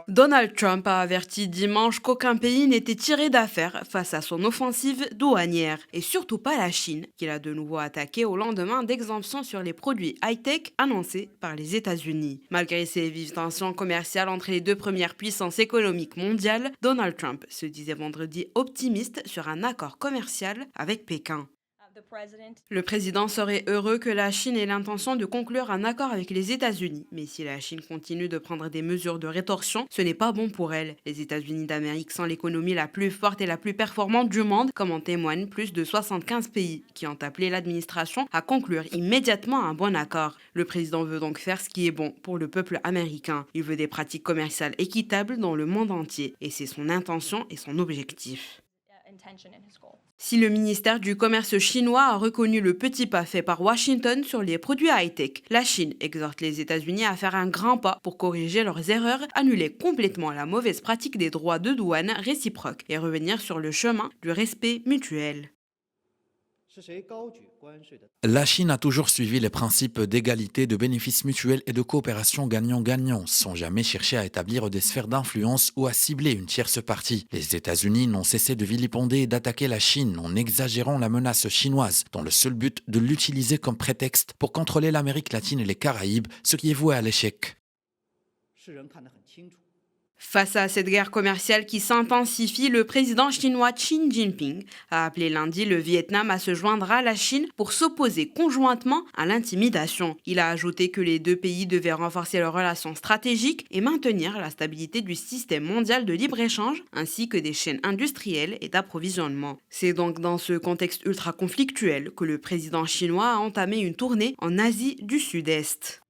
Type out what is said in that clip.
Donald Trump a averti dimanche qu'aucun pays n'était tiré d'affaire face à son offensive douanière, et surtout pas la Chine, qu'il a de nouveau attaqué au lendemain d'exemptions sur les produits high-tech annoncés par les États-Unis. Malgré ces vives tensions commerciales entre les deux premières puissances économiques mondiales, Donald Trump se disait vendredi optimiste sur un accord commercial avec Pékin. Le président serait heureux que la Chine ait l'intention de conclure un accord avec les États-Unis. Mais si la Chine continue de prendre des mesures de rétorsion, ce n'est pas bon pour elle. Les États-Unis d'Amérique sont l'économie la plus forte et la plus performante du monde, comme en témoignent plus de 75 pays qui ont appelé l'administration à conclure immédiatement un bon accord. Le président veut donc faire ce qui est bon pour le peuple américain. Il veut des pratiques commerciales équitables dans le monde entier. Et c'est son intention et son objectif. Si le ministère du Commerce chinois a reconnu le petit pas fait par Washington sur les produits high-tech, la Chine exhorte les États-Unis à faire un grand pas pour corriger leurs erreurs, annuler complètement la mauvaise pratique des droits de douane réciproques et revenir sur le chemin du respect mutuel. La Chine a toujours suivi les principes d'égalité, de bénéfices mutuels et de coopération gagnant-gagnant, sans jamais chercher à établir des sphères d'influence ou à cibler une tierce partie. Les États-Unis n'ont cessé de vilipender et d'attaquer la Chine en exagérant la menace chinoise, dans le seul but de l'utiliser comme prétexte pour contrôler l'Amérique latine et les Caraïbes, ce qui est voué à l'échec. Face à cette guerre commerciale qui s'intensifie, le président chinois Xi Jinping a appelé lundi le Vietnam à se joindre à la Chine pour s'opposer conjointement à l'intimidation. Il a ajouté que les deux pays devaient renforcer leurs relations stratégiques et maintenir la stabilité du système mondial de libre-échange ainsi que des chaînes industrielles et d'approvisionnement. C'est donc dans ce contexte ultra conflictuel que le président chinois a entamé une tournée en Asie du Sud-Est.